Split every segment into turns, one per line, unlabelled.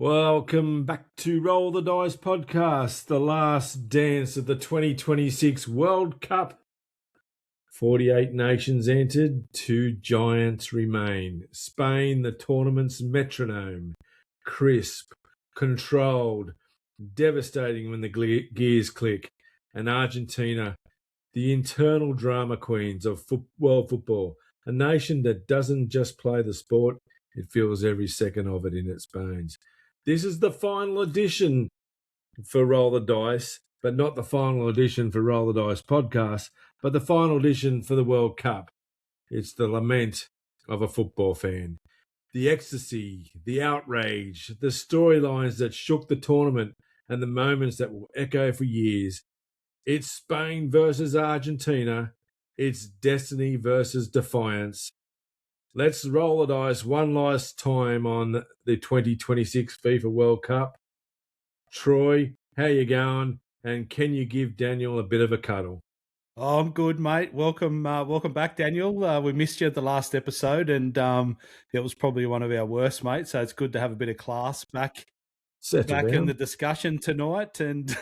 Welcome back to Roll the Dice podcast, the last dance of the 2026 World Cup. 48 nations entered, 2 giants remain. Spain, the tournament's metronome, crisp, controlled, devastating when the gears click. And Argentina, the internal drama queens of world football, a nation that doesn't just play the sport, it feels every second of it in its bones. This is the final edition for Roll the Dice, but not the final edition for Roll the Dice podcast, but the final edition for the World Cup. It's the lament of a football fan. The ecstasy, the outrage, the storylines that shook the tournament, and the moments that will echo for years. It's Spain versus Argentina. It's destiny versus defiance. Let's roll the dice one last time on the 2026 FIFA World Cup. Troy, how you going? And can you give Daniel a bit of a cuddle?
Oh, I'm good, mate. Welcome back, Daniel. We missed you at the last episode, and it was probably one of our worst, mate. So it's good to have a bit of class back in the discussion tonight. And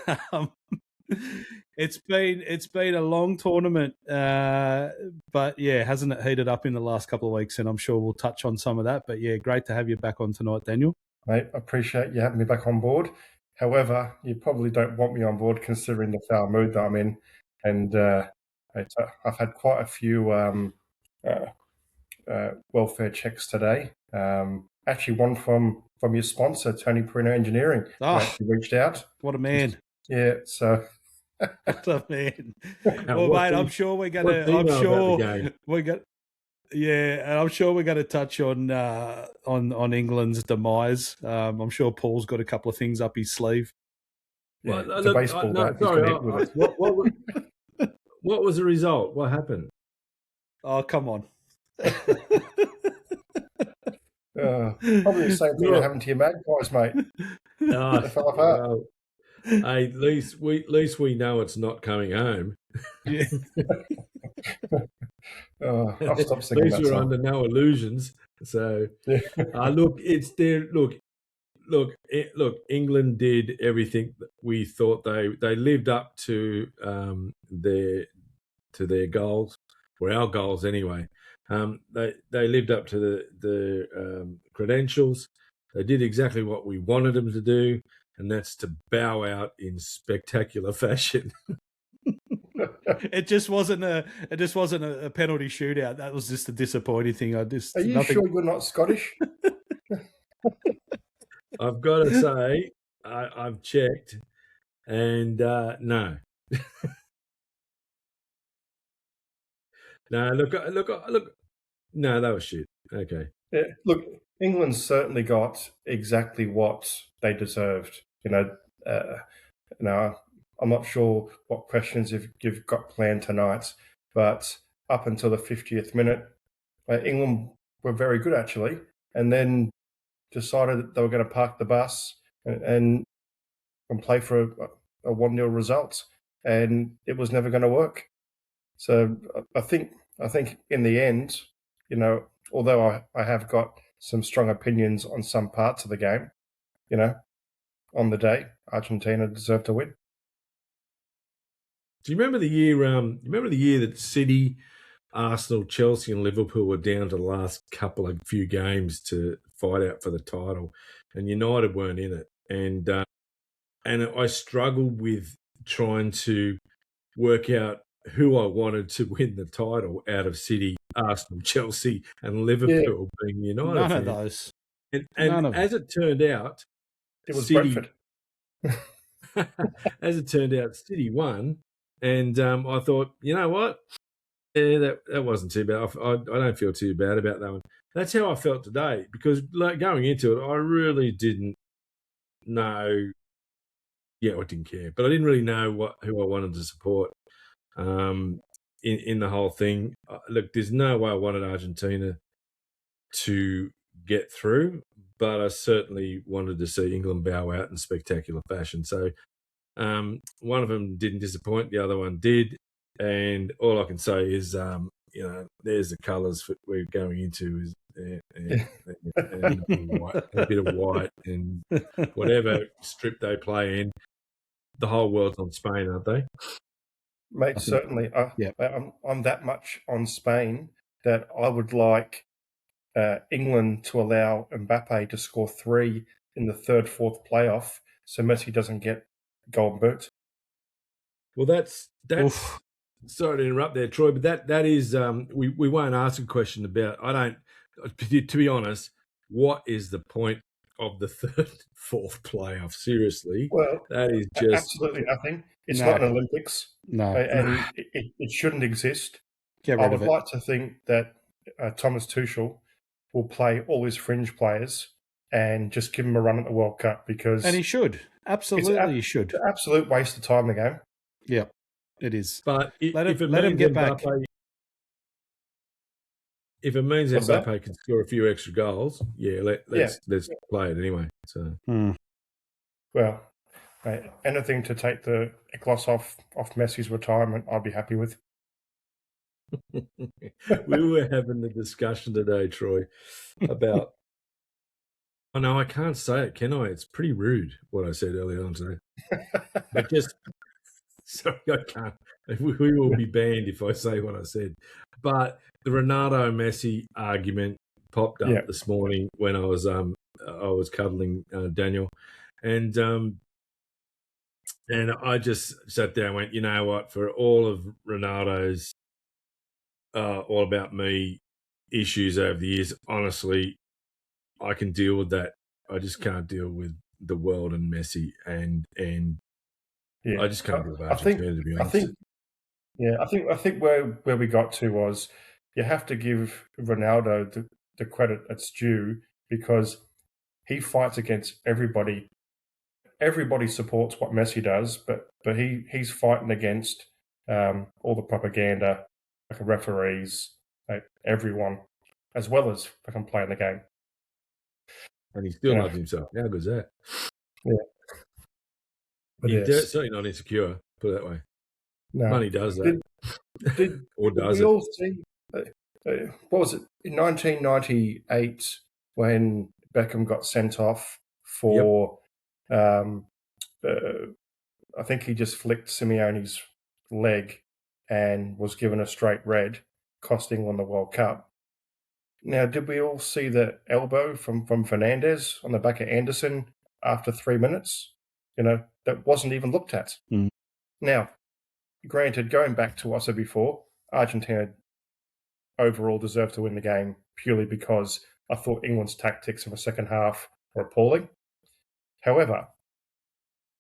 it's been a long tournament, but yeah, hasn't it heated up in the last couple of weeks? And I'm sure we'll touch on some of that. But yeah, great to have you back on tonight, Daniel.
Mate, I appreciate you having me back on board. However, you probably don't want me on board considering the foul mood that I'm in. And I've had quite a few welfare checks today. Actually, one from your sponsor, Tony Perino Engineering, who actually reached out.
What a man!
Yeah, so
what a man. Well, mate, I'm sure we're gonna. I'm sure we're gonna. Yeah, and I'm sure we're going to touch on England's demise. I'm sure Paul's got a couple of things up his sleeve.
Yeah, well, the baseball bat.
What was the result? What happened?
Oh, come on.
Probably the same thing that happened to your Magpies, mate.
They fell apart. Hey, at least we know it's not coming home.
Yeah.
I'll stop singing that song.
At least we're under no illusions. So, look, it's there. Look, England did everything that we thought they lived up to their goals, or our goals anyway. They lived up to the credentials. They did exactly what we wanted them to do, and that's to bow out in spectacular fashion.
It just wasn't a penalty shootout. That was just a disappointing thing.
Are you sure you're not Scottish?
I've got to say, I've checked, and no. No, look. No, that was shit. Okay.
Yeah, look, England certainly got exactly what they deserved. I'm not sure what questions you've got planned tonight, but up until the 50th minute, England were very good actually, and then decided that they were going to park the bus and play for a 1-0 result, and it was never going to work. So I think in the end, although I have got some strong opinions on some parts of the game, on the day, Argentina deserved to win.
Do you remember the year? Remember the year that City, Arsenal, Chelsea, and Liverpool were down to the last few games to fight out for the title, and United weren't in it, and I struggled with trying to work out who I wanted to win the title out of City, Arsenal, Chelsea, and Liverpool being United.
None of those.
And as it turned out,
it was City,
Brentford. As it turned out, City won. And I thought, you know what? Yeah, that wasn't too bad. I don't feel too bad about that one. That's how I felt today, because going into it, I really didn't know. Yeah, I didn't care, but I didn't really know who I wanted to support in the whole thing. Look, there's no way I wanted Argentina to get through, but I certainly wanted to see England bow out in spectacular fashion. So one of them didn't disappoint, the other one did, and all I can say is, there's the colours we're going into, a bit of white and whatever strip they play in. The whole world's on Spain, aren't they?
Mate, certainly. I'm that much on Spain that I would like England to allow Mbappe to score 3 in the third, fourth playoff, so Messi doesn't get golden boot.
Well, that's sorry to interrupt there, Troy, but that is we won't ask a question about. I don't. To be honest, what is the point of the third, fourth playoff? Seriously,
well,
that is just
absolutely nothing. It's not an Olympics, and it shouldn't exist. I would like to think that Thomas Tuchel will play all his fringe players and just give him a run at the World Cup, because
and he should absolutely he should.
It's an absolute waste of time, the game.
Yeah, it is.
But
let him get back.
If it means Mbappe can score a few extra goals, let's play it anyway. So,
well, anything to take the gloss off Messi's retirement, I'd be happy with.
We were having a discussion today, Troy, about. Oh no, I can't say it, can I? It's pretty rude what I said earlier on today. But just sorry, I can't. We will be banned if I say what I said. But the Ronaldo Messi argument popped up this morning when I was cuddling Daniel, and I just sat there and went, you know what? For all of Ronaldo's all about me issues over the years, honestly, I can deal with that. I just can't deal with the world and Messi, and I just can't deal with Argentina, to be honest.
I think where we got to was you have to give Ronaldo the credit that's due, because he fights against everybody. Everybody supports what Messi does, but he's fighting against all the propaganda, like referees, like everyone, as well as fucking playing the game.
And he still loves himself. How good is that?
Yeah. But
he's certainly not insecure, put it that way.
No.
Money does that.
Did we all see, what was it, in 1998 when Beckham got sent off for, I think he just flicked Simeone's leg and was given a straight red, costing England the World Cup. Now, did we all see the elbow from Fernandes on the back of Anderson after 3 minutes? That wasn't even looked at. Now, granted, going back to what I said before, Argentina overall deserved to win the game purely because I thought England's tactics in the second half were appalling. However,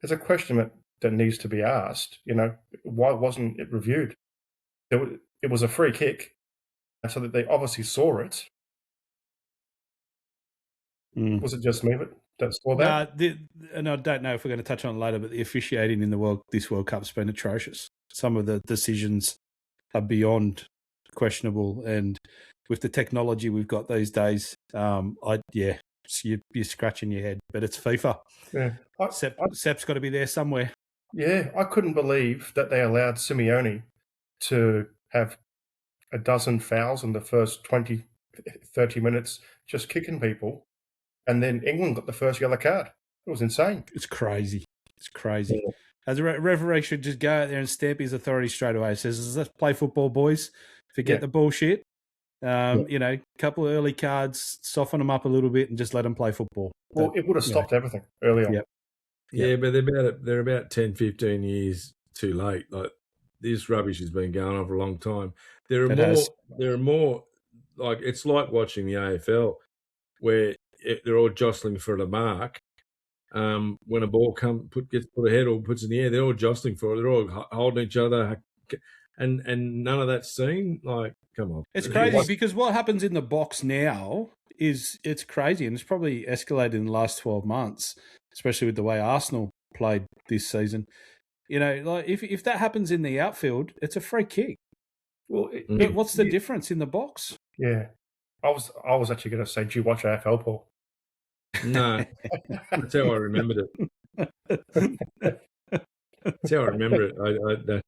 there's a question that needs to be asked. Why wasn't it reviewed? It was a free kick, so that they obviously saw it. Was it just me that saw that?
And I don't know if we're going to touch on it later, but the officiating in this World Cup's been atrocious. Some of the decisions are beyond questionable, and with the technology we've got these days, you're scratching your head. But it's FIFA.
Yeah,
Sepp's got to be there somewhere.
Yeah, I couldn't believe that they allowed Simeone to have a dozen fouls in the first 20, 30 minutes, just kicking people, and then England got the first yellow card. It was insane.
It's crazy. Yeah. As a referee should just go out there and stamp his authority straight away. It says, let's play football, boys. Forget the bullshit. Couple of early cards, soften them up a little bit and just let them play football.
Well, it would have stopped everything early on.
Yeah, but they're about 10, 15 years too late. Like, this rubbish has been going on for a long time. There are more like, it's like watching the AFL where they're all jostling for the mark. When a ball gets put ahead or puts in the air, they're all jostling for it. They're all holding each other, and none of that's seen. Like, come on,
it's crazy because what happens in the box now it's crazy, and it's probably escalated in the last 12 months, especially with the way Arsenal played this season. Like if that happens in the outfield, it's a free kick. Well, what's the difference in the box?
Yeah, I was actually going to say, do you watch AFL, Paul?
No, that's how I remembered it. That's how I remember it.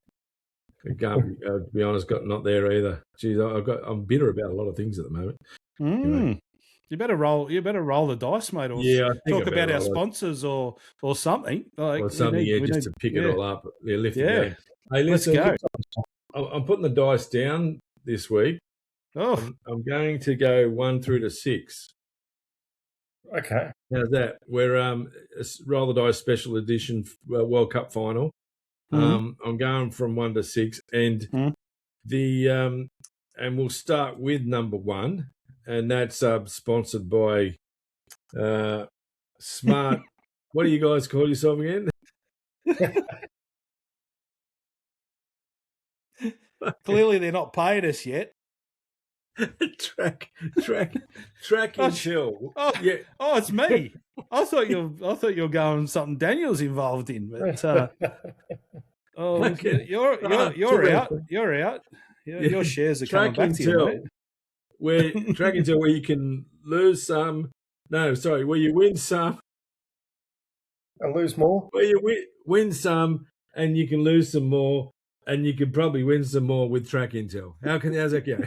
To be honest, not there either. Geez, I'm bitter about a lot of things at the moment.
Anyway. You better roll the dice, mate, or talk about our sponsors or something.
Or something, just to pick it all up. Lift the game. Hey,
listen, let's
go. I'm putting the dice down this week.
Oh.
I'm going to go 1 through to 6.
Okay.
How's that? We're Roll the Dice Special Edition World Cup Final. I'm going from 1 to 6, and and we'll start with number 1, and that's sponsored by Smart. What do you guys call yourself again?
Clearly, they're not paying us yet.
Track Intel.
Oh, it's me. I thought you were going something Daniel's involved in, but you're out. You're out. Your shares are coming back to you, mate.
Track Intel, where you can lose some. No, sorry, where you win some
and lose more.
Where you win some and you can lose some more, and you could probably win some more with Track Intel. How's that go?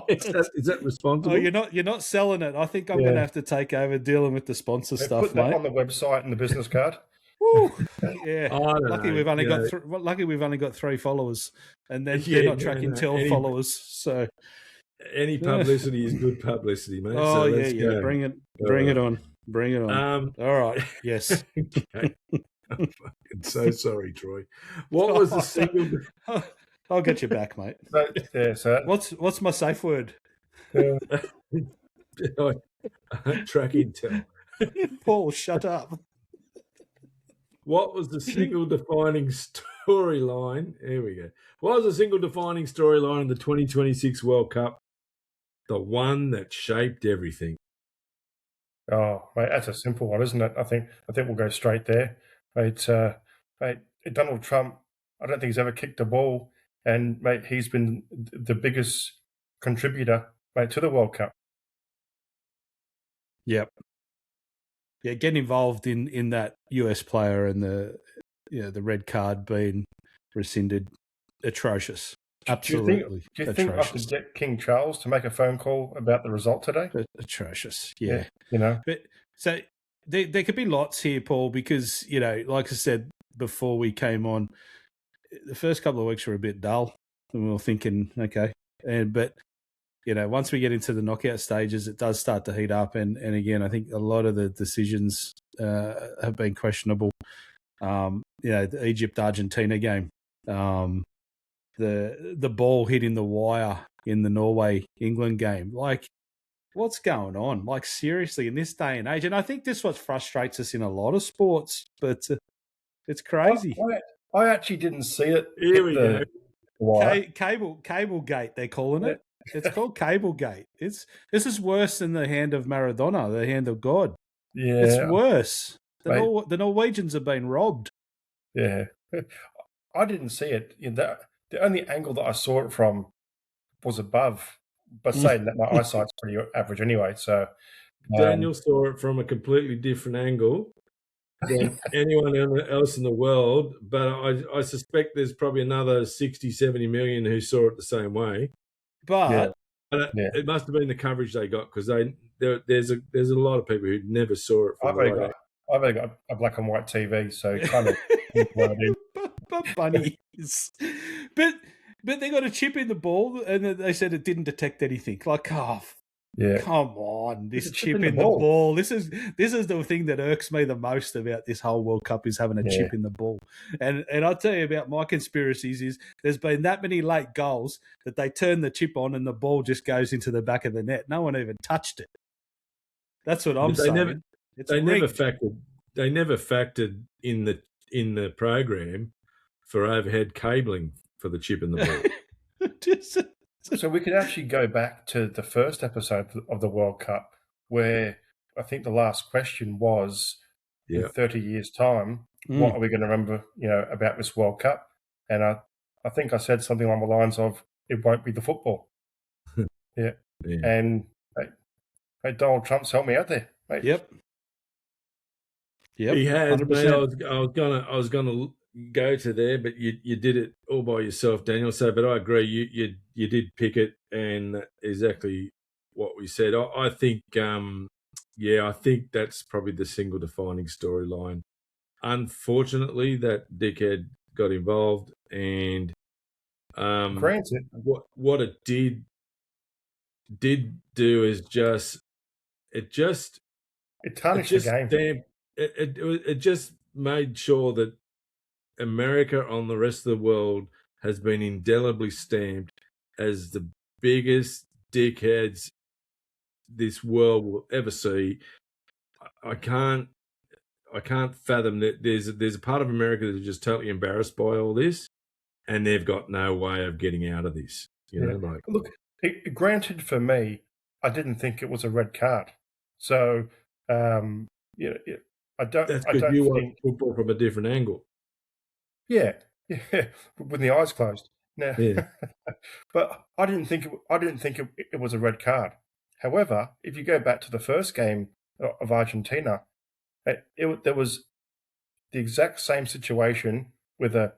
Is that responsible?
Oh, you're not selling it. I think I'm going to have to take over dealing with the sponsor stuff,
put that on the website and the business card.
Woo. Yeah. Lucky we've only got 3 followers, and then they're not Track Intel followers. So
any publicity is good publicity, mate.
Oh,
so
yeah. Bring it on. All right. Yes.
Okay. I'm fucking so sorry, Troy. What was the single?
I'll get you back, mate.
So
what's my safe word?
Track Intel.
Paul, shut up.
What was the single defining storyline? Here we go. What was the single defining storyline in the 2026 World Cup? The one that shaped everything.
Oh, mate, that's a simple one, isn't it? I think we'll go straight there. Mate, Donald Trump, I don't think he's ever kicked a ball, and mate, he's been the biggest contributor, mate, to the World Cup.
Yep. Yeah, getting involved in that US player and the red card being rescinded, atrocious. Absolutely.
Do you think I could get King Charles to make a phone call about the result today?
Atrocious. Yeah.
But
so there could be lots here, Paul, because like I said before we came on, the first couple of weeks were a bit dull, and we were thinking, okay, but once we get into the knockout stages, it does start to heat up. And again, I think a lot of the decisions have been questionable. The Egypt-Argentina game, the ball hitting the wire in the Norway-England game. Like, what's going on? Like, seriously, in this day and age. And I think this is what frustrates us in a lot of sports, but it's crazy.
I actually didn't see it.
Here we go.
Cablegate, they're calling it. It's called Cablegate. This is worse than the hand of Maradona, the hand of God.
Yeah,
it's worse. The Norwegians have been robbed.
Yeah, I didn't see it. The only angle that I saw it from was above. But saying that, my eyesight's pretty average anyway. So
Daniel saw it from a completely different angle than anyone else in the world. But I suspect there's probably another 60, 70 million who saw it the same way.
But
it must have been the coverage they got, because there's a lot of people who never saw it.
I've only got a black and white TV, so kind of.
but bunnies. But they got a chip in the ball, and they said it didn't detect anything. Like, come on, this chip in the ball. This is the thing that irks me the most about this whole World Cup, is having a chip in the ball. And I'll tell you about my conspiracies is there's been that many late goals that they turn the chip on and the ball just goes into the back of the net. No one even touched it. That's what I'm saying.
They never factored in the program for overhead cabling for the chip in the ball.
So we could actually go back to the first episode of the World Cup, where I think the last question was, in 30 years' time, what are we going to remember, about this World Cup? And I think I said something along the lines of, it won't be the football. Yeah. And hey, Donald Trump's helped me out there, mate.
Yep.
He has. Mate, I was gonna go to there, but you did it all by yourself, Daniel. So, but I agree, you did pick it, and exactly what we said. I think, I think that's probably the single defining storyline. Unfortunately, that dickhead got involved, and
Granted,
what it did do is it
tarnished the game.
It just made sure that America on the rest of the world has been indelibly stamped as the biggest dickheads this world will ever see. I can't fathom that there's a part of America that is just totally embarrassed by all this, and they've got no way of getting out of this.
Look, granted, for me, I didn't think it was a red card. So, I don't.
That's because you watch football from a different angle.
Yeah, with the eyes closed. Now, but I didn't think it was a red card. However, if you go back to the first game of Argentina, there was the exact same situation with a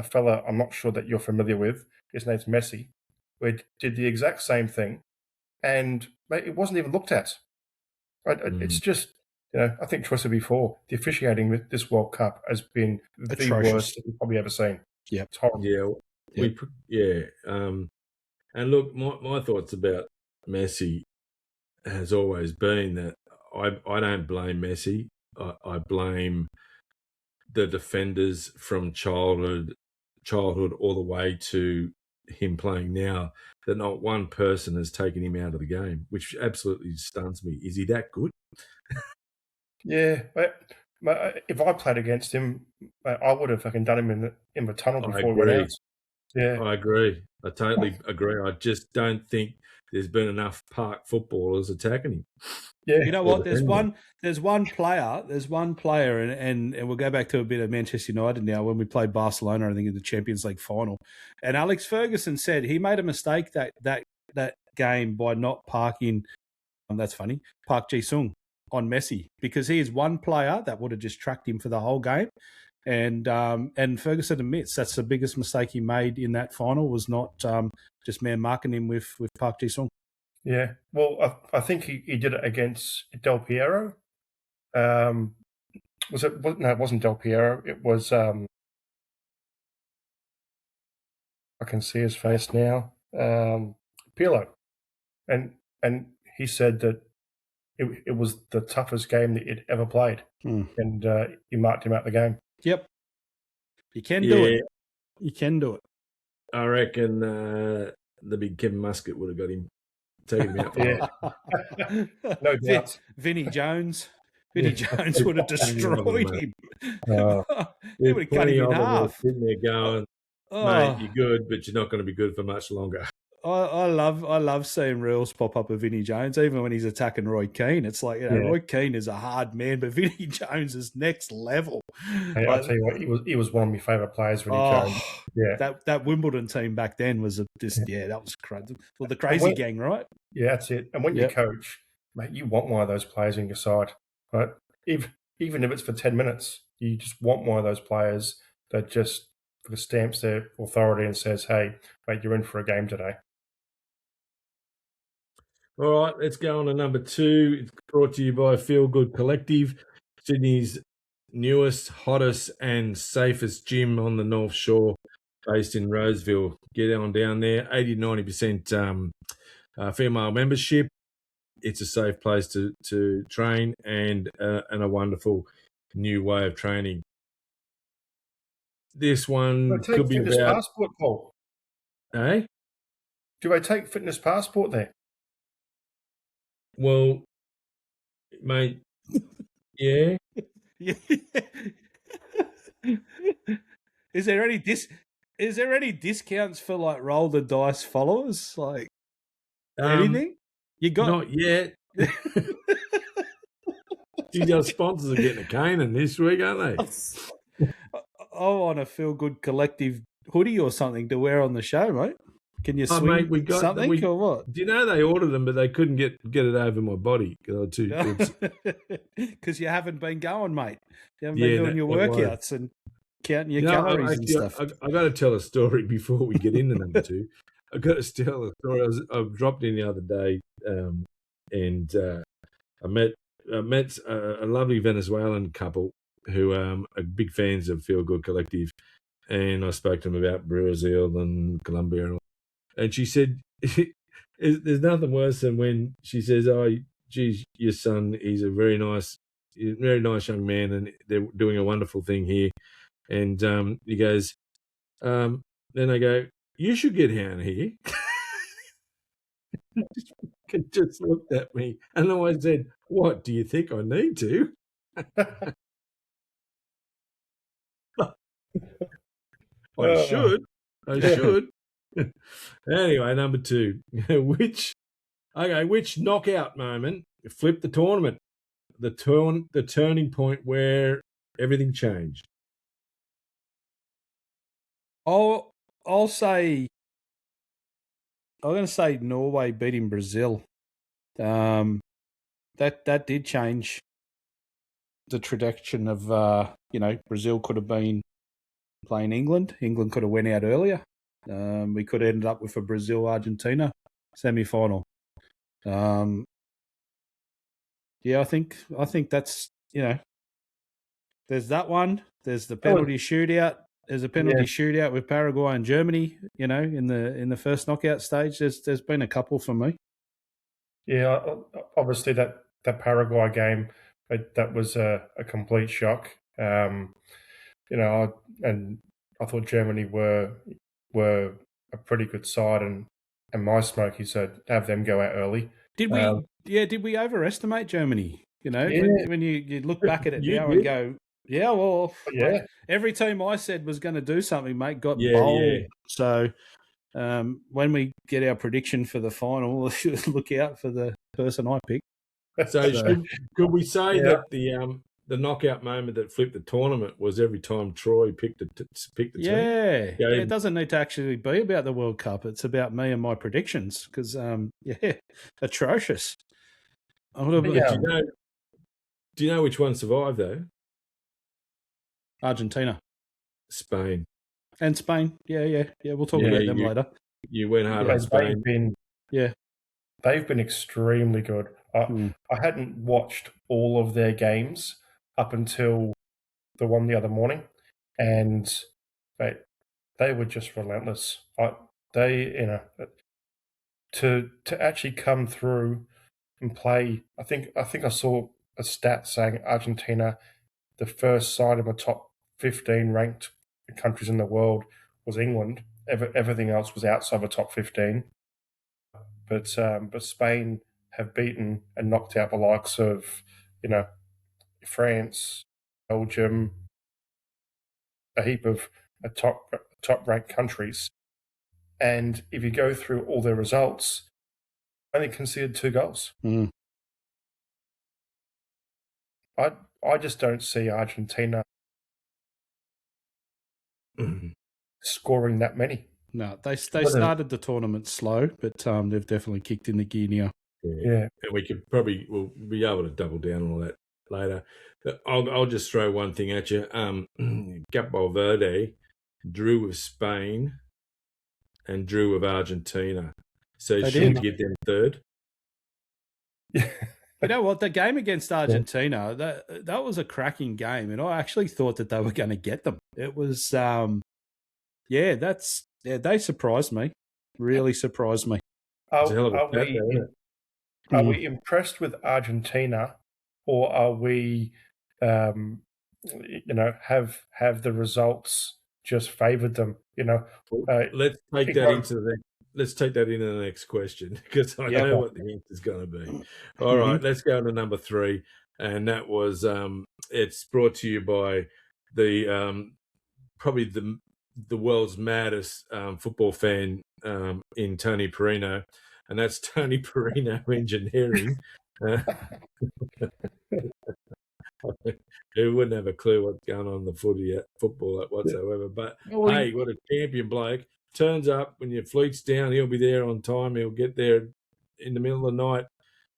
fella I'm not sure that you're familiar with. His name's Messi. We did the exact same thing, and it wasn't even looked at. It's just, I think Troy said before, the officiating with this World Cup has been the worst that we've probably ever seen.
Yeah,
it's horrible.
And look, my thoughts about Messi has always been that I don't blame Messi. I blame the defenders from childhood all the way to him playing now, that not one person has taken him out of the game, which absolutely stuns me. Is he that good?
Yeah, if I played against him, I would have fucking done him in the tunnel before he went out. Yeah,
I agree. I totally agree. I just don't think there's been enough park footballers attacking him.
Yeah, you know what? There's one player, and we'll go back to a bit of Manchester United now when we played Barcelona, I think, in the Champions League final. And Alex Ferguson said he made a mistake that game by not parking. That's funny. Park Ji-sung on Messi, because he is one player that would have just tracked him for the whole game. And Ferguson admits that's the biggest mistake he made in that final, was not just man marking him with Park Ji-sung.
Yeah, well, I think he did it against Del Piero. Was it? No, it wasn't Del Piero. It was. I can see his face now. Pirlo, and he said that it was the toughest game that he'd ever played, and he marked him out the game.
Yep, you can do it. You can do it.
I reckon the big Kevin Muscat would have got him. Taking him out.
No doubt.
Vinnie Jones would have destroyed him. He would have cut him in half.
Sitting there going, mate, you're good, but you're not going to be good for much longer.
I love seeing reels pop up of Vinnie Jones, even when he's attacking Roy Keane. It's like, Roy Keane is a hard man, but Vinnie Jones is next level.
Hey, I'll tell you what, he was one of my favourite players, Vinnie Jones. Yeah,
that Wimbledon team back then was that was crazy. Well, the crazy gang, right?
Yeah, that's it. And when you coach, mate, you want one of those players in your side, right? Even if it's for 10 minutes, you just want one of those players that just stamps their authority and says, "Hey, mate, you're in for a game today."
All right, let's go on to number 2. It's brought to you by Feel Good Collective, Sydney's newest, hottest and safest gym on the North Shore, based in Roseville. Get on down there, 80-90% female membership. It's a safe place to train and a wonderful new way of training. This one could be
fitness passport, Paul.
Eh?
Do I take fitness passport there?
Well, mate, yeah.
Is there any discounts for like Roll the Dice followers? Like anything? You got
not yet. Our sponsors are getting a cane in this week, aren't they?
I want a Feel Good Collective hoodie or something to wear on the show, mate. Can you swing
we got
something or what?
Do you know they ordered them, but they couldn't get it over my body
because you haven't been going, mate. You haven't been doing your workouts and counting your calories and stuff.
I got to tell a story before we get into number two. I got to tell a story. I dropped in the other day, and I met a lovely Venezuelan couple who are big fans of Feel Good Collective, and I spoke to them about Brazil and Colombia, and she said, "There's nothing worse than when she says, oh, geez, your son, he's a very nice young man, and they're doing a wonderful thing here." And he goes, then I go, "You should get down here." Just looked at me, and I said, "What, do you think I need to?" I should. Anyway, number two. Which knockout moment flipped the tournament? The turning point where everything changed.
I'm going to say Norway beating Brazil. That did change the trajectory of Brazil could have been playing England. England could have went out earlier. We could have ended up with a Brazil-Argentina semi-final. I think that's, there's that one. There's the penalty shootout. There's a penalty shootout with Paraguay and Germany, in the first knockout stage. There's been a couple for me.
Yeah, obviously that Paraguay game, that was a complete shock. And I thought Germany were a pretty good side, and my smoky said have them go out early.
Did we overestimate Germany? When you look back at it now and go, mate, every team I said was going to do something, mate, got bowled. Yeah. So when we get our prediction for the final, look out for the person I picked.
So could we say that the knockout moment that flipped the tournament was every time Troy picked the team?
Yeah, it doesn't need to actually be about the World Cup. It's about me and my predictions because, atrocious.
Do you know which one survived though?
Argentina,
Spain,
and Spain. Yeah. We'll talk about them later.
You went hard on Spain.
They've been extremely good. I hadn't watched all of their games up until the one the other morning, and they were just relentless. To actually come through and play. I think I saw a stat saying Argentina, the first side of a top 15 ranked countries in the world, was England. Everything else was outside the top 15. But Spain have beaten and knocked out the likes of, France, Belgium, a heap of top ranked countries. And if you go through all their results, only conceded 2 goals. I just don't see Argentina scoring that many.
No, they started the tournament slow, but they've definitely kicked in the gear now.
Yeah.
And we'll be able to double down on all that later. I'll just throw one thing at you. Capo Verde drew with Spain and drew with Argentina. So should we give them third?
You know what? The game against Argentina, that was a cracking game, and I actually thought that they were going to get them. It was, they surprised me. Really surprised me.
Are we impressed with Argentina, or are we, have the results just favoured them?
Let's take that into the next question, because I know what the answer is going to be. All right, let's go to number 3, and that was it's brought to you by the probably the world's maddest football fan in Tony Perino, and that's Tony Perino Engineering. Who wouldn't have a clue what's going on in the football whatsoever. But hey, what a champion bloke. Turns up when your fleet's down, he'll be there on time. He'll get there in the middle of the night.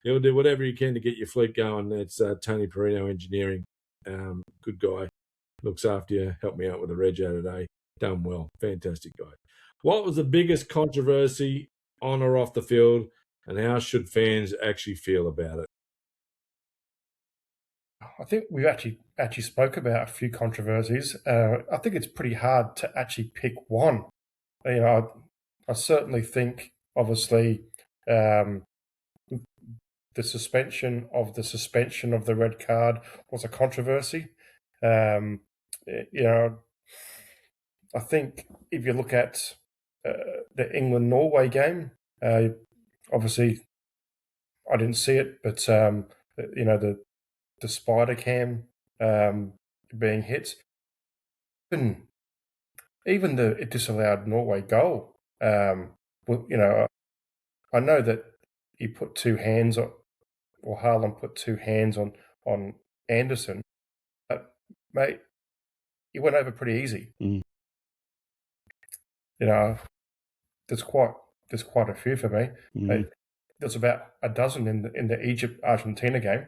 He'll do whatever he can to get your fleet going. It's Tony Perino Engineering. Good guy. looks after you, helped me out with the reg out today. Done well. Fantastic guy. What was the biggest controversy on or off the field, and how should fans actually feel about it?
I think we've actually spoke about a few controversies. I think it's pretty hard to actually pick one. I certainly think, obviously, the suspension of the red card was a controversy. I think if you look at the England-Norway game, obviously I didn't see it, but the spider cam being hit, even the disallowed Norway goal. I know that he put two hands on, or Haaland put two hands on Anderson, but mate, he went over pretty easy. There's quite a few for me. There's about a dozen in the Egypt-Argentina game.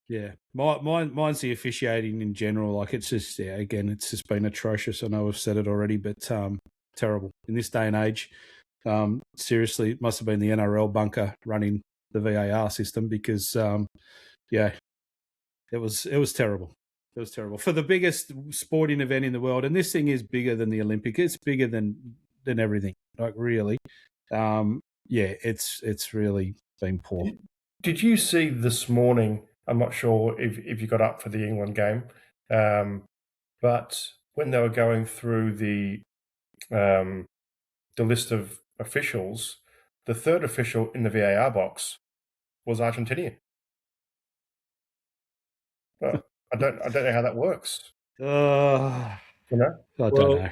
Yeah, mine's the officiating in general. Like, it's just, again, it's just been atrocious. I know I've said it already, but terrible in this day and age. Seriously, it must have been the NRL bunker running the VAR system, because it was terrible. It was terrible for the biggest sporting event in the world, and this thing is bigger than the Olympic. It's bigger than everything. Like, really, it's really been poor.
Did you see this morning? I'm not sure if you got up for the England game, but when they were going through the list of officials, the third official in the VAR box was Argentinian. Well, I don't know how that works.
I don't know.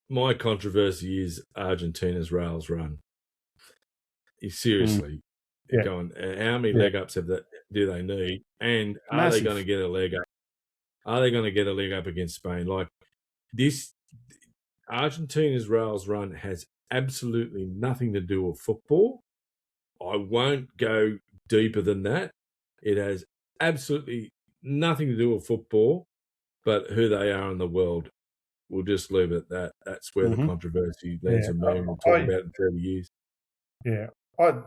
My controversy is Argentina's rails run. Seriously, going. How many leg ups do they need? And are they going to get a leg up? Are they going to get a leg up against Spain? Like, this, Argentina's rails run has absolutely nothing to do with football. I won't go deeper than that. It has absolutely nothing to do with football, but who they are in the world. We'll just leave it at that. That's where the controversy lands in me, and we'll talk about it in 30 years.
Yeah. I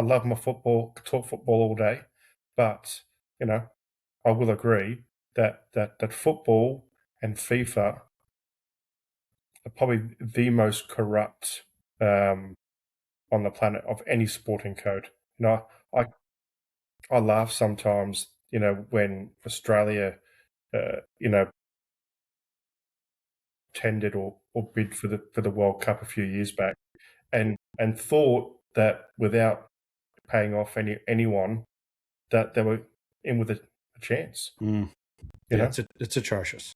love my football, talk football all day, but, I will agree that football and FIFA are probably the most corrupt on the planet of any sporting code. I laugh sometimes, when Australia, tendered or bid for the World Cup a few years back, and thought that without paying off anyone, that they were in with a chance.
It's atrocious.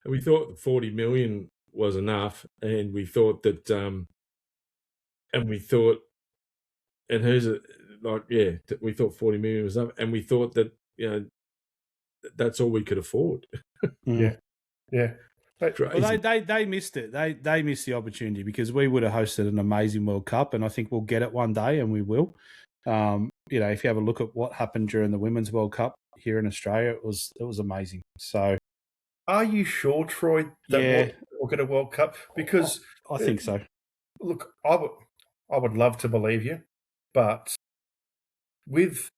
And we thought 40 million was enough, and we thought that, we thought 40 million was enough, and we thought that, that's all we could afford.
Yeah.
Well, they missed it. They missed the opportunity, because we would have hosted an amazing World Cup, and I think we'll get it one day, and we will. If you have a look at what happened during the Women's World Cup here in Australia, it was amazing. So,
are you sure, Troy, that we'll get a World Cup? Because
I think so.
Look, I would love to believe you, but with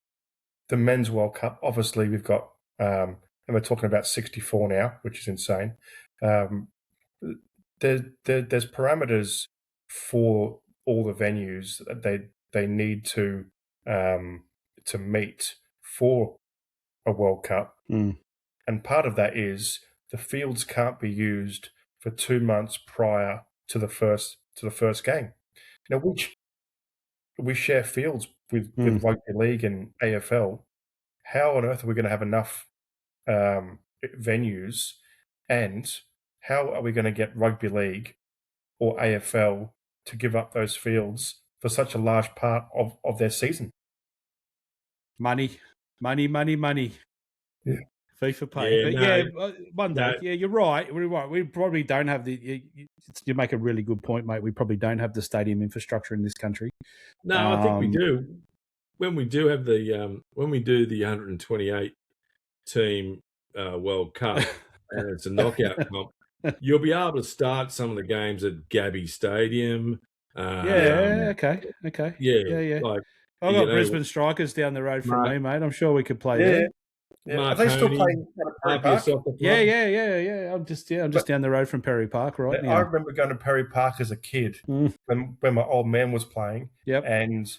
the Men's World Cup, obviously we've got, and we're talking about 64 now, which is insane. There's parameters for all the venues that they need to meet for a World Cup, and part of that is the fields can't be used for 2 months prior to the first game. Now, which we share fields with Rugby League and AFL. How on earth are we going to have enough venues, and how are we going to get Rugby League or AFL to give up those fields for such a large part of their season?
Money.
Yeah.
FIFA pay. One day. Yeah, you're right. We're right. We probably don't have you make a really good point, mate. We probably don't have the stadium infrastructure in this country.
No, I think we do. When we do have when we do the 128 team World Cup and it's a knockout comp, you'll be able to start some of the games at Gabby Stadium.
Okay. Yeah.
Like,
I've got Brisbane Strikers down the road from me, mate. I'm sure we could play there.
Yeah. Are they still playing at Perry Park?
Yeah. I'm just down the road from Perry Park right now.
I remember going to Perry Park as a kid when my old man was playing.
Yep.
And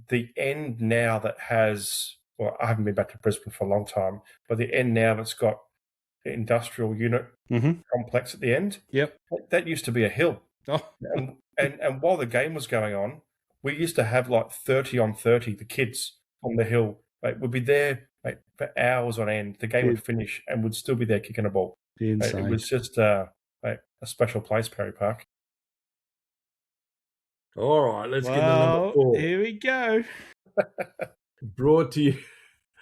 the end now that has, well, I haven't been back to Brisbane for a long time, but the end now that's got the industrial unit complex at the end.
Yep.
That used to be a hill.
Oh.
And while the game was going on, we used to have like 30 on 30, the kids on the hill. We'd be there for hours on end. The game would finish and we'd still be there kicking a ball.
Insane.
It was just a special place, Perry Park.
All right, let's get to number 4.
Here we go.
Brought to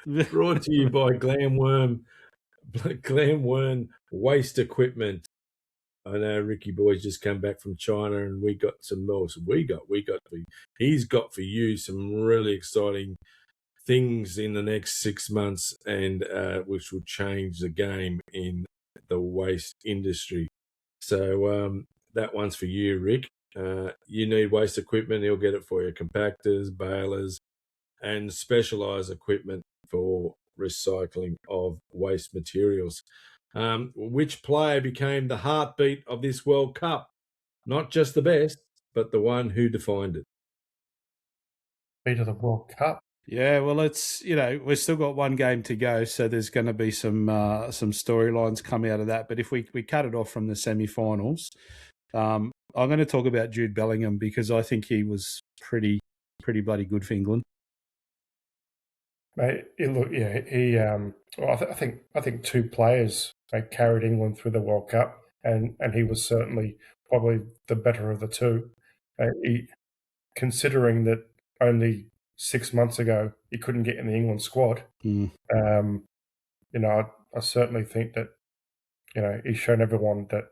you by Glamworm Waste Equipment. I know Ricky Boy's just come back from China, and we got some more. So he's got for you some really exciting things in the next 6 months, and which will change the game in the waste industry. So that one's for you, Rick. You need waste equipment, he'll get it for you. Compactors, balers, and specialised equipment for recycling of waste materials. Which player became the heartbeat of this World Cup? Not just the best, but the one who defined it.
Beat of the World Cup.
Yeah, well, it's we've still got one game to go, so there's going to be some storylines come out of that. But if we cut it off from the semi-finals, I'm going to talk about Jude Bellingham because I think he was pretty bloody good for England.
Mate, I think 2 players carried England through the World Cup, and he was certainly probably the better of the 2. Considering that only 6 months ago he couldn't get in the England squad, I certainly think that he's shown everyone that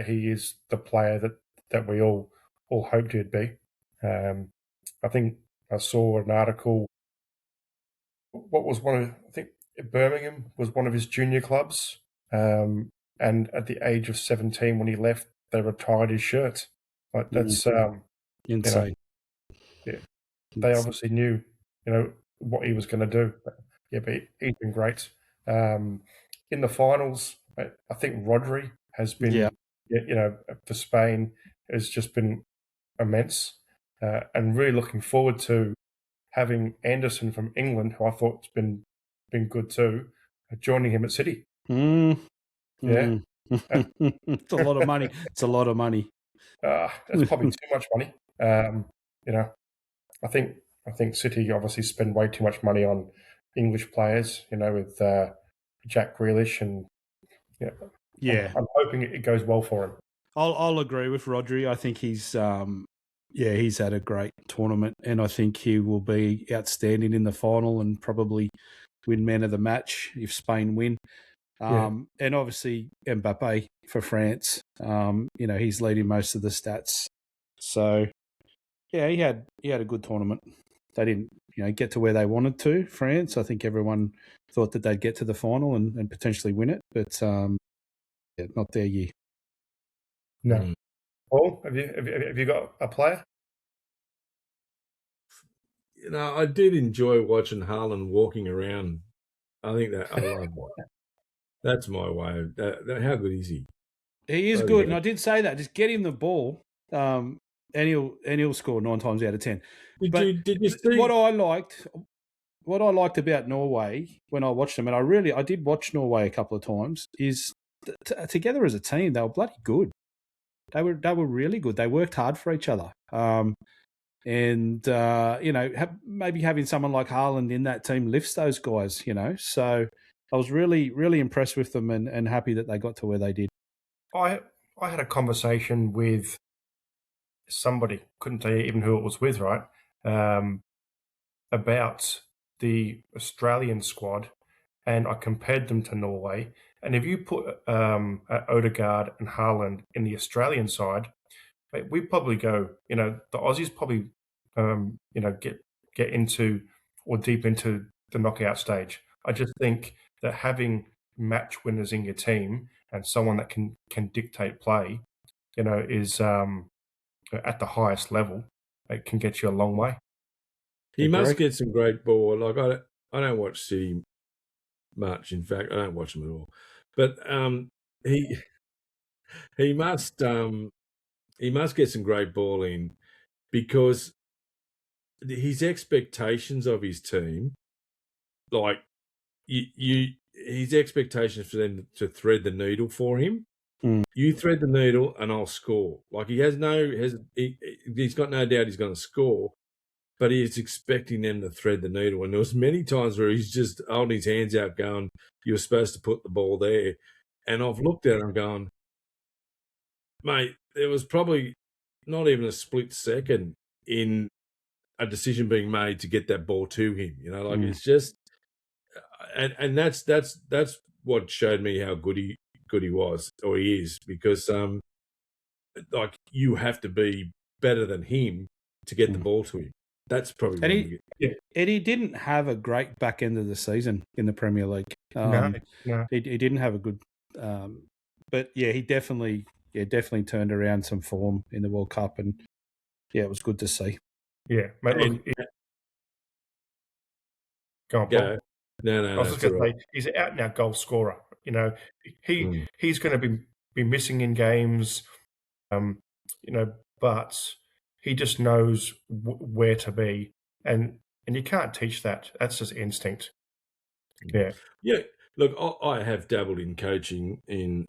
he is the player that we all hoped he'd be. I think I saw an article. I think Birmingham was one of his junior clubs, and at the age of 17 when he left, they retired his shirt. Like that's
insane.
They obviously knew what he was going to do. But he's been great. In the finals, I think Rodri has been for Spain has just been immense, and really looking forward to having Anderson from England, who I thought's been good too, joining him at City.
Yeah, it's a lot of money. It's a lot of money.
That's probably too much money. I think City obviously spend way too much money on English players. With Jack Grealish and I'm hoping it goes well for him.
I'll agree with Rodri. I think he's had a great tournament, and I think he will be outstanding in the final and probably win man of the match if Spain win. And obviously Mbappe for France. He's leading most of the stats. So he had a good tournament. They didn't get to where they wanted to, France. I think everyone thought that they'd get to the final and potentially win it, but not their year.
No. Paul, have you got a player?
I did enjoy watching Haaland walking around. I think that I love that. That's my way. How good is he?
He is good, and I did say that. Just get him the ball, and he'll score 9 times out of 10.
Did you see
what I liked about Norway when I watched them, and I did watch Norway a couple of times, is together as a team they were bloody good. They were really good. They worked hard for each other. Maybe having someone like Haaland in that team lifts those guys, So I was really, really impressed with them and happy that they got to where they did.
I had a conversation with somebody, couldn't tell you even who it was with, right, about the Australian squad, and I compared them to Norway. And if you put Odegaard and Haaland in the Australian side, we probably go, the Aussies probably, get into or deep into the knockout stage. I just think that having match winners in your team and someone that can dictate play, is at the highest level. It can get you a long way.
He must get some great ball. Like I don't watch City much. In fact, I don't watch them at all. But he must get some great ball in, because his expectations of his team, like his expectations for them to thread the needle for him. You thread the needle and I'll score. Like he's got no doubt he's going to score, but he's expecting them to thread the needle. And there was many times where he's just holding his hands out going, you were supposed to put the ball there. And I've looked at him going, mate, there was probably not even a split second in a decision being made to get that ball to him. It's just, and that's what showed me how good he was, or he is, because like you have to be better than him to get the ball to him. That's probably
and he didn't have a great back end of the season in the Premier League.
No.
He didn't have a good, but yeah, he definitely turned around some form in the World Cup, and yeah, it was good to see.
Yeah, mate. Look, go on, Paul.
No.
I was just going to say, he's an out-and-out goal scorer. He's going to be missing in games, but he just knows where to be, and you can't teach that. That's just instinct. Yeah.
Look, I have dabbled in coaching in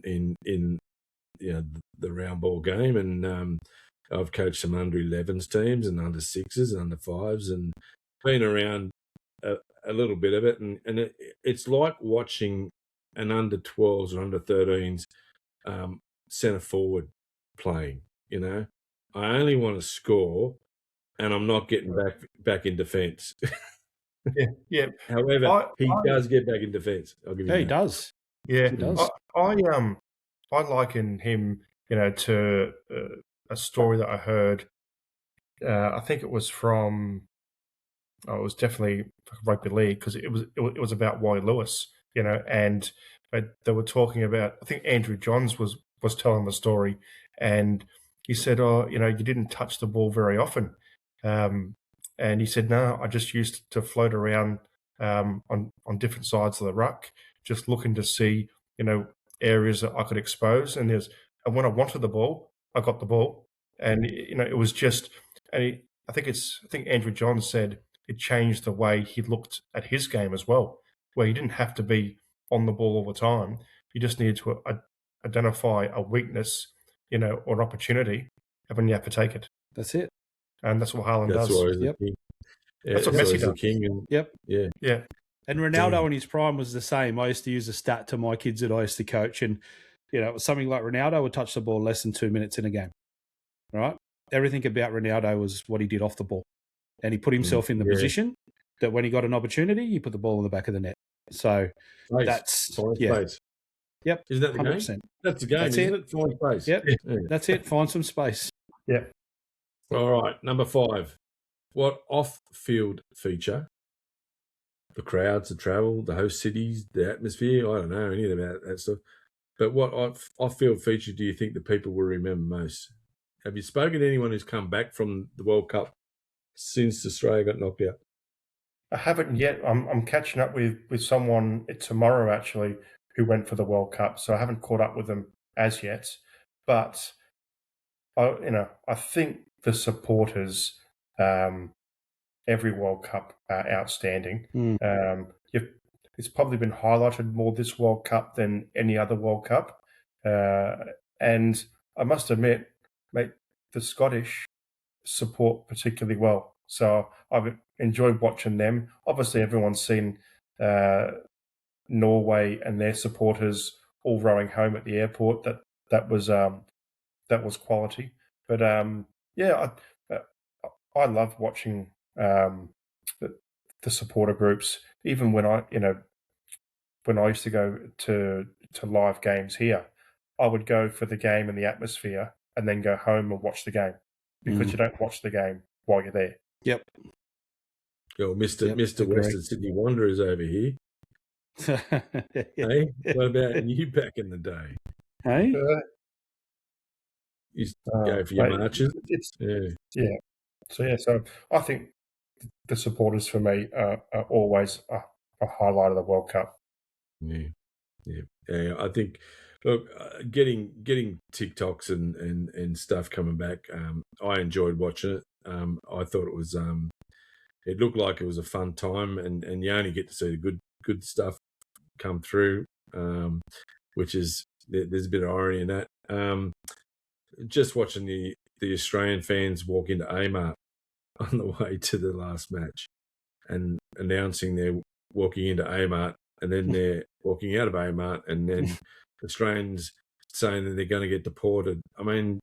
the round ball game, and I've coached some under 11s teams and under 6s and under 5s, and been around a little bit of it, and it's like watching an under 12s or under 13s centre forward playing. I only want to score, and I'm not getting back in defence.
Yeah.
However, he does get back in defence. I'll give you that.
He does.
Yeah,
he does.
I liken him, to a story that I heard. I think it was from. It was definitely rugby league, because it was about Wally Lewis, and they were talking about. I think Andrew Johns was telling the story, and he said, "Oh, you didn't touch the ball very often," and he said, "No, I just used to float around on different sides of the ruck, just looking to see, areas that I could expose. And when I wanted the ball, I got the ball, and it was just." And I think Andrew Johns said it changed the way he looked at his game as well, where he didn't have to be on the ball all the time. You just needed to identify a weakness, or an opportunity, and then you have to take it.
That's it.
And that's what Haaland does.
That's why he's the king.
That's what Messi does.
The king.
Yeah. And Ronaldo in his prime was the same. I used to use a stat to my kids that I used to coach, and it was something like Ronaldo would touch the ball less than 2 minutes in a game. Right? Everything about Ronaldo was what he did off the ball. And he put himself in the position that when he got an opportunity, he put the ball in the back of the net. So that's
space.
Yep.
Isn't that the 100%. Game? That's the game, isn't it? Find space.
Yep. Yeah. That's it. Find some space.
Yeah.
All right. Number 5. What off-field feature, the crowds, the travel, the host cities, the atmosphere, I don't know anything about that stuff, but what off-field feature do you think the people will remember most? Have you spoken to anyone who's come back from the World Cup since Australia got knocked out?
I haven't yet. I'm catching up with someone tomorrow, actually, who went for the World Cup, so I haven't caught up with them as yet. But I think the supporters every World Cup are outstanding. It's probably been highlighted more this World Cup than any other World Cup, and I must admit, mate, the Scottish support particularly well. So I've enjoyed watching them. Obviously, everyone's seen Norway and their supporters all rowing home at the airport. That was quality. But I love watching the supporter groups. Even when I used to go to live games here, I would go for the game and the atmosphere, and then go home and watch the game, because you don't watch the game while you're there.
Yep.
Mr. Western Sydney Wanderers over here. Hey, what about you back in the day?
Hey?
You used to go for your marches?
Yeah. So I think the supporters for me are always a highlight of the World Cup.
Yeah. I think, look, getting TikToks and stuff coming back, I enjoyed watching it. I thought it was, it looked like it was a fun time, and you only get to see the good stuff come through, which is, there's a bit of irony in that. Just watching the Australian fans walk into Amart on the way to the last match and announcing they're walking into Amart, and then they're walking out of Amart, and then Australians saying that they're going to get deported. I mean,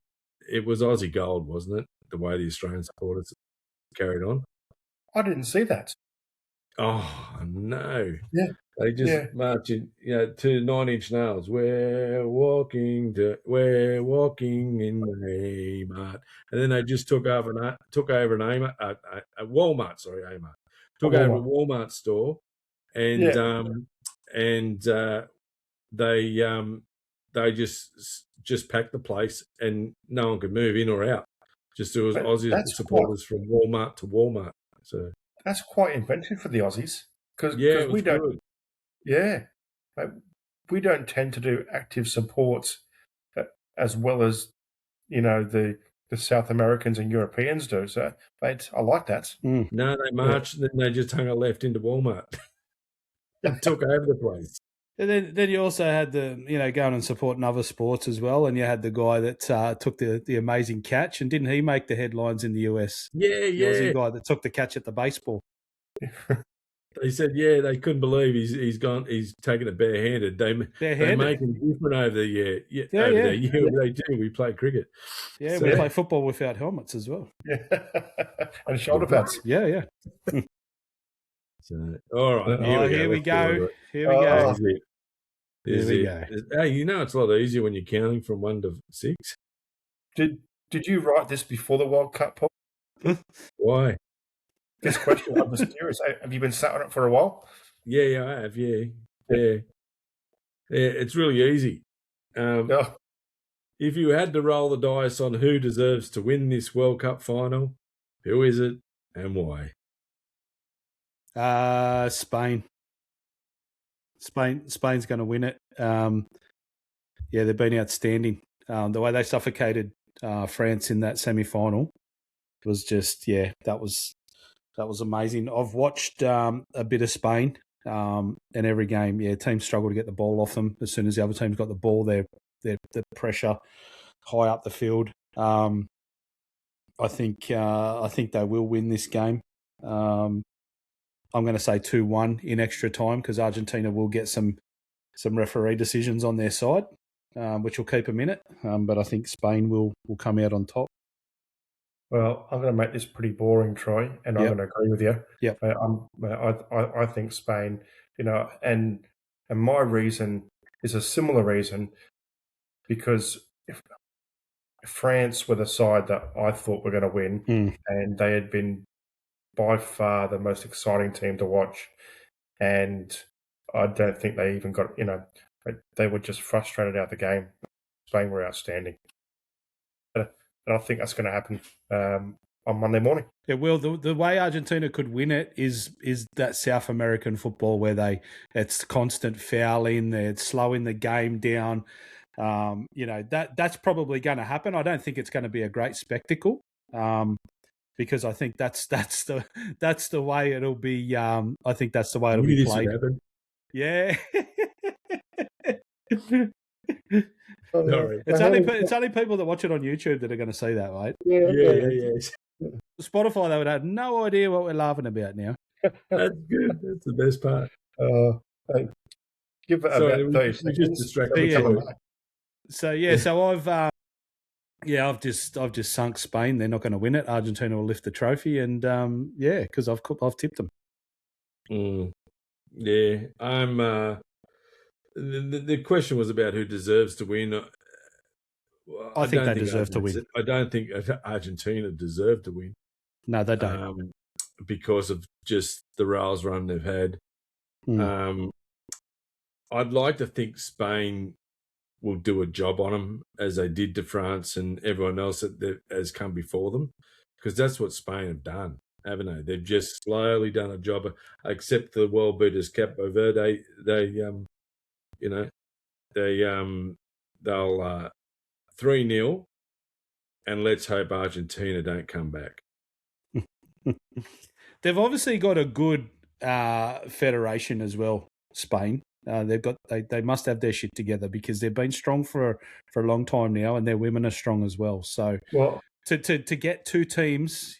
it was Aussie gold, wasn't it? The way the Australian supporters carried on.
I didn't see that.
Oh, no.
Yeah.
They just marching, to 9 Inch Nails. We're walking in Amart, and then they just took over an Amart, a Walmart. Sorry, Amart took over a Walmart store, and they just packed the place, and no one could move in or out. Just there was Aussie supporters from Walmart to Walmart. So
that's quite inventive for the Aussies, because we don't.
Good.
Yeah, we don't tend to do active support as well as the South Americans and Europeans do. So, mate, I like that.
No, they marched, and then they just hung a left into Walmart and took over the place.
And then you also had going and supporting other sports as well, and you had the guy that took the amazing catch, and didn't he make the headlines in the US?
Yeah.
The Aussie guy that took the catch at the baseball.
They said, they couldn't believe he's taken it barehanded. They make him different over there. There. They do. We play cricket.
Yeah, we play football without helmets as well.
Yeah, and shoulder pads.
Yeah.
So, all right.
Here we go. Here we go.
Hey, it's a lot easier when you're counting from 1 to 6.
Did you write this before the World Cup, Paul?
Why?
This question, I'm just curious. Have you been sat on it for a while?
Yeah, I have. Yeah. It's really easy. If you had to roll the dice on who deserves to win this World Cup final, who is it and why?
Spain. Spain's going to win it. They've been outstanding. The way they suffocated France in that semi-final was just, that was amazing. I've watched a bit of Spain, and every game, teams struggle to get the ball off them. As soon as the other team's got the ball, they're the pressure high up the field. I think they will win this game. I'm going to say 2-1 in extra time, because Argentina will get some referee decisions on their side, which will keep them in it. But I think Spain will come out on top.
Well, I'm going to make this pretty boring, Troy, and I'm going to agree with you.
Yep.
I think Spain, and my reason is a similar reason, because if France were the side that I thought were going to win, and they had been by far the most exciting team to watch, and I don't think they even got, they were just frustrated out the game. Spain were outstanding. And I think that's going to happen on Monday morning.
It will. The way Argentina could win it is that South American football where it's constant fouling, they're slowing the game down. That's probably going to happen. I don't think it's going to be a great spectacle, because I think that's the way it'll be. I think that's the way it'll be played. Yeah. It's only people that watch it on YouTube that are going to see that, right?
Yeah.
Spotify,
they would have no idea what we're laughing about now.
That's good. That's the best part.
Give it about 30 seconds.
I've just sunk Spain. They're not going to win it. Argentina will lift the trophy, and because I've tipped them.
Yeah, I'm. The question was about who deserves to win.
I think they deserve to win.
I don't think Argentina deserve to win.
No, they don't.
Because of just the rails run they've had. I'd like to think Spain will do a job on them as they did to France and everyone else that has come before them, because that's what Spain have done, haven't they? They've just slowly done a job, except the world beaters Capo Verde. They'll 3-0, and let's hope Argentina don't come back.
They've obviously got a good federation as well, Spain. They must have their shit together, because they've been strong for a long time now, and their women are strong as well. So to get two teams,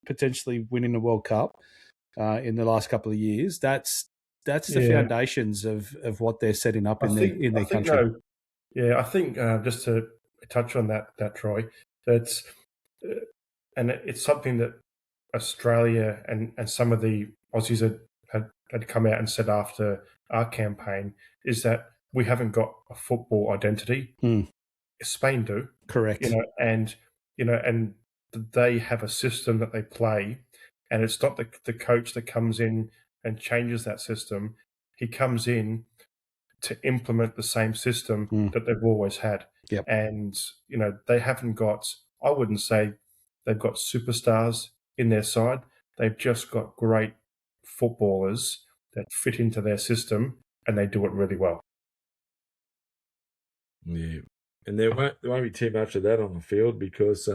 potentially winning the World Cup in the last couple of years, that's the foundations of what they're setting up in their country.
I think just to touch on that, Troy, that's and it's something that Australia and some of the Aussies had come out and said after our campaign, is that we haven't got a football identity. Spain do,
correct?
And they have a system that they play, and it's not the coach that comes in and changes that system. He comes in to implement the same system that they've always had.
Yep.
And they haven't got, I wouldn't say they've got superstars in their side. They've just got great footballers that fit into their system, and they do it really well.
Yeah, and there won't be too much of that on the field, because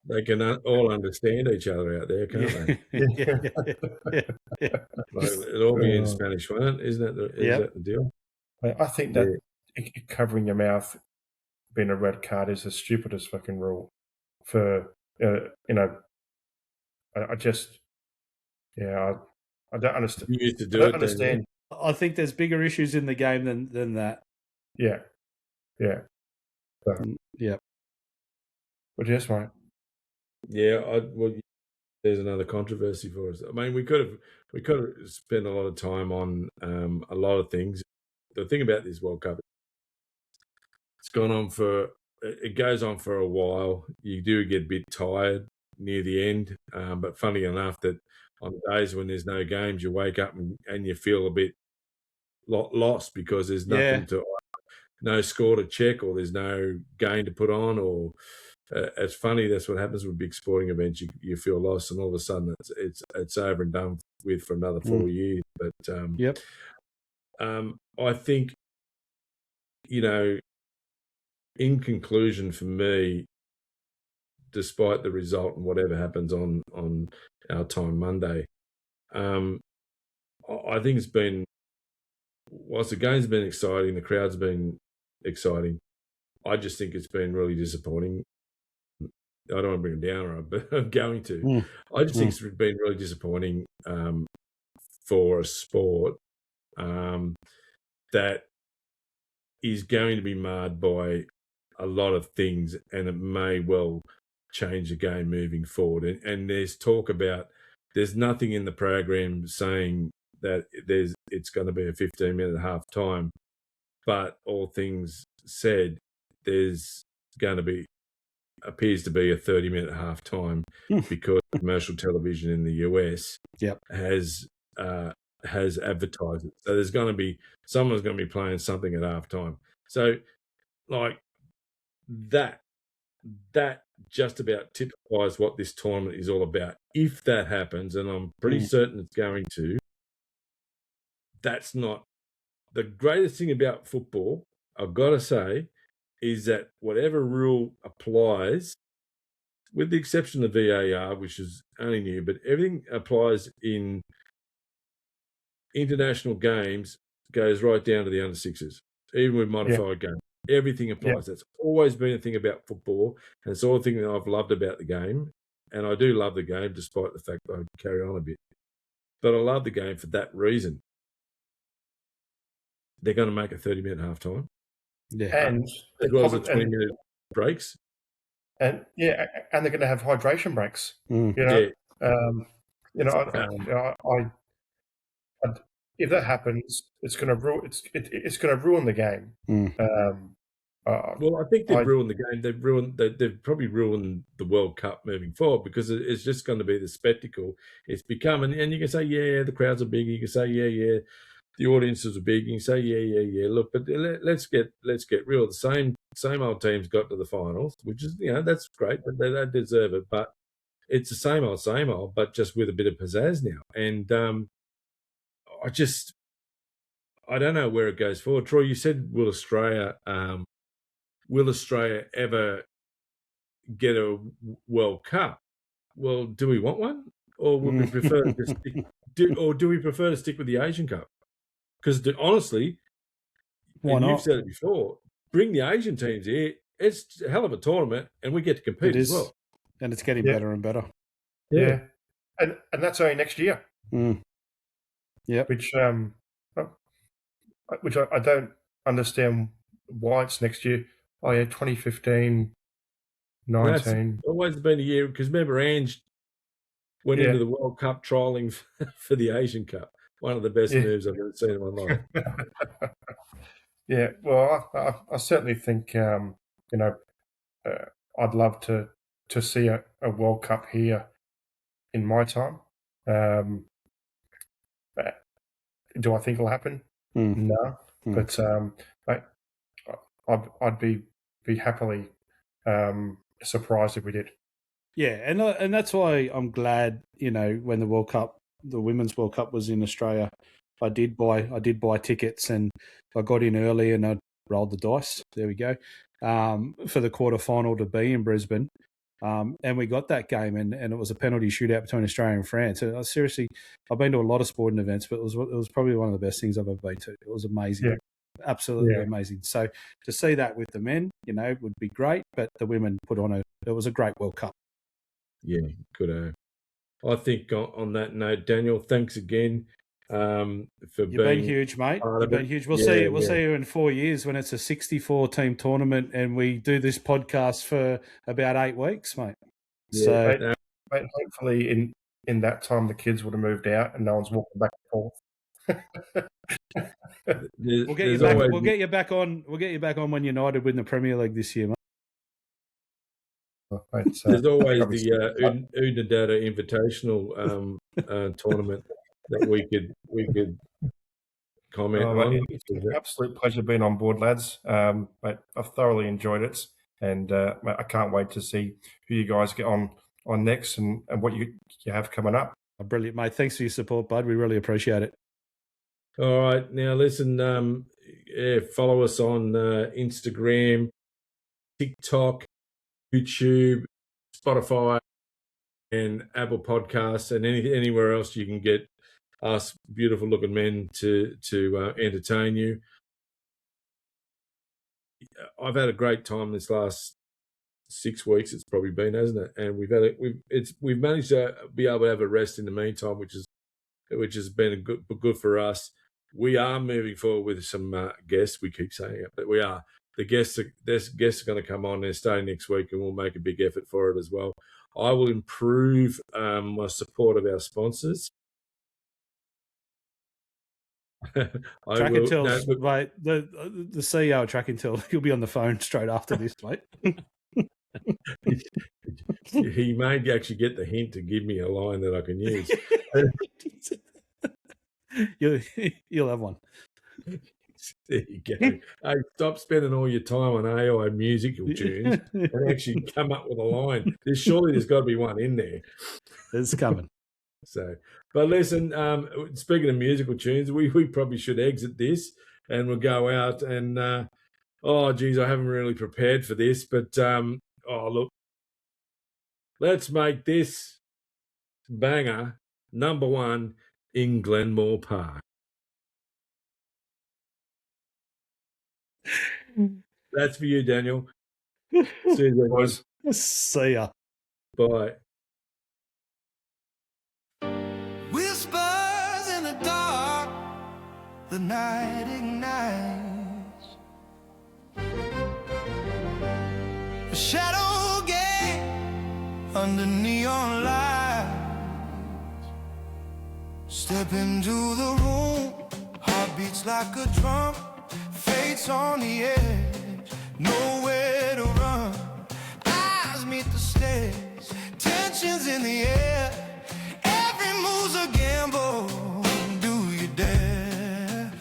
they can all understand each other out there, can't they? It'll all be in Spanish, won't it? Isn't that the deal?
I think that covering your mouth being a red card is the stupidest fucking rule. I just, I don't understand.
You used to do it.
Understand.
I think there's bigger issues in the game than that.
Yeah. So,
yeah.
But yes, mate.
Yeah, there's another controversy for us. I mean, we could have spent a lot of time on a lot of things. The thing about this World Cup, it goes on for a while. You do get a bit tired near the end, but funny enough that on days when there's no games, you wake up and you feel a bit lost, because there's nothing no score to check, or there's no game to put on, or it's funny. That's what happens with big sporting events. You feel lost, and all of a sudden it's over and done with for another 4 years. But I think, in conclusion, for me, despite the result and whatever happens on our time Monday, I think it's been, whilst the game's been exciting, the crowd's been exciting, I just think it's been really disappointing. I don't want to bring it down, but I'm going to. I just think it's been really disappointing for a sport that is going to be marred by a lot of things, and it may well change the game moving forward. And there's talk about, there's nothing in the program saying that it's going to be a 15-minute half time, but all things said, there's going to be, appears to be a 30-minute half time, because commercial television in the US has advertised it. So there's going to be, someone's going to be playing something at half time. So like that just about typifies what this tournament is all about. If that happens, and I'm pretty certain it's going to, that's not the greatest thing about football, I've got to say, is that whatever rule applies, with the exception of VAR, which is only new, but everything applies in international games, goes right down to the under sixes, even with modified games. Everything applies. That's always been a thing about football, and it's all the thing that I've loved about the game. And I do love the game, despite the fact that I carry on a bit. But I love the game for that reason. They're going to make a 30-minute half time.
Yeah. And
as well as the 20-minute breaks.
And and they're going to have hydration breaks. If that happens, it's going to ruin the game.
Well, I think they've ruined the game. They've probably ruined the World Cup moving forward, because it's just going to be the spectacle. It's become, and you can say, the crowds are big. You can say, the audiences are big. You say, yeah. Look, but let's get real. The same old teams got to the finals, which is that's great, but they deserve it. But it's the same old, but just with a bit of pizzazz now. And I don't know where it goes forward. Troy, you said will Australia ever get a World Cup? Well, do we want one, or would we prefer to stick? Do we prefer to stick with the Asian Cup? Because honestly,
why not?
You've said it before. Bring the Asian teams here. It's a hell of a tournament, and we get to compete as well.
And it's getting better and better.
Yeah. And that's only next year.
Yeah.
Which I don't understand why it's next year. Oh yeah, 2015, 19.
That's always been a year because remember Ange went into the World Cup trialling for the Asian Cup. One of the best moves I've ever seen in my life.
Yeah, well, I certainly think I'd love to see a World Cup here in my time. Do I think it'll happen? No, but I'd be happily surprised if we did.
Yeah, and that's why I'm glad when the Women's World Cup was in Australia, I did buy tickets and I got in early and I rolled the dice. There we go for the quarterfinal to be in Brisbane. And we got that game, and it was a penalty shootout between Australia and France. And seriously, I've been to a lot of sporting events, but it was probably one of the best things I've ever been to. It was amazing, absolutely amazing. So to see that with the men, would be great. But the women it was a great World Cup.
Yeah, good. I think on that note, Daniel, thanks again for
You've been huge, mate. You've been huge. We'll see you in 4 years when it's a 64-team tournament and we do this podcast for about 8 weeks, mate.
Yeah, so, mate, hopefully in that time the kids would have moved out and no one's walking back and forth.
We'll get you back on when United win the Premier League this year, mate.
There's always the Unadata Invitational tournament that we could comment on.
It's an absolute pleasure being on board, lads. Mate, I've thoroughly enjoyed it, and mate, I can't wait to see who you guys get on next and what you have coming up.
Oh, brilliant, mate. Thanks for your support, bud. We really appreciate it.
All right, now listen. Follow us on Instagram, TikTok, YouTube, Spotify, and Apple Podcasts, and anywhere else you can get us beautiful looking men to entertain you. I've had a great time this last 6 weeks. It's probably been, hasn't it? And we've managed to be able to have a rest in the meantime, which has been good for us. We are moving forward with some guests. We keep saying it, but we are. The guests are going to come on. They're starting next week, and we'll make a big effort for it as well. I will improve my support of our sponsors.
Track and Tell, mate. The CEO of Track and Tell, he'll be on the phone straight after this, mate.
He may actually get the hint to give me a line that I can use.
You'll have one.
There you go. Hey, stop spending all your time on AI musical tunes and actually come up with a line. There's got to be one in there.
It's coming.
So, but listen, speaking of musical tunes, we probably should exit this and we'll go out and, I haven't really prepared for this, but, look, let's make this banger number one in Glenmore Park. That's for you, Daniel. See you, boys.
See ya.
Bye.
Whispers in the dark, the night ignites. A shadow game under neon lights. Step into the room, heart beats like a drum. Fate's on the edge, nowhere to run. Eyes meet the stairs, tensions in the air. Every move's a gamble, do you dare?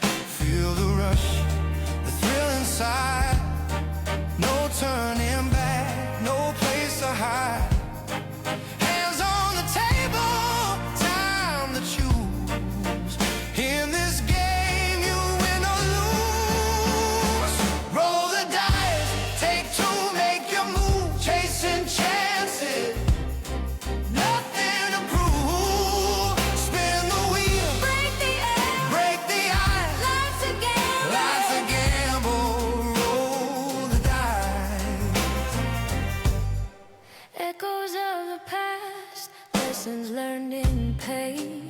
lessons learned in pain.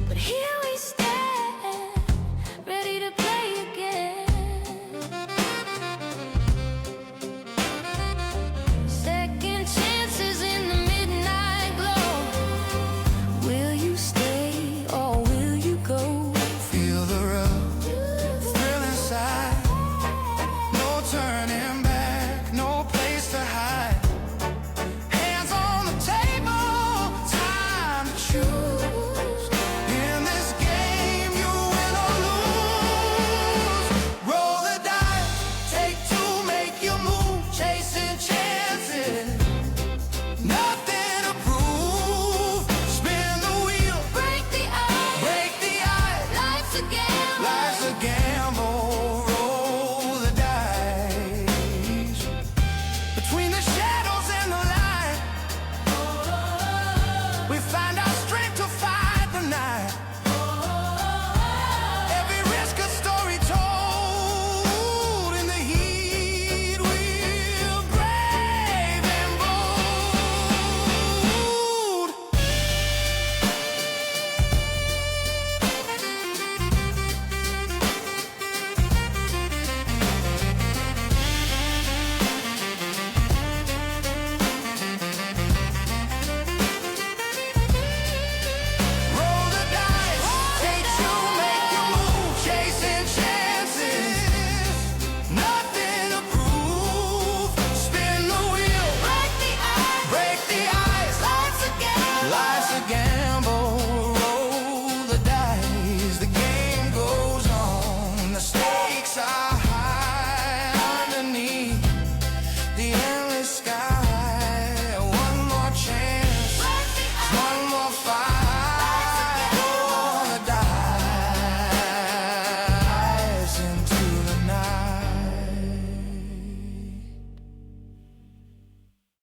But here we stand, ready to play again. Second chances in the midnight glow. Will you stay or will you go? Feel the rub, thrill inside. No turning back, no place to hide. Hands on the table, time to choose. In this game, you win or lose. Roll the dice, take two, make your move. Chasing chances, nothing to prove. Spin the wheel, break the ice, break the ice. Life's a gamble, life's a gamble. Roll the dice between the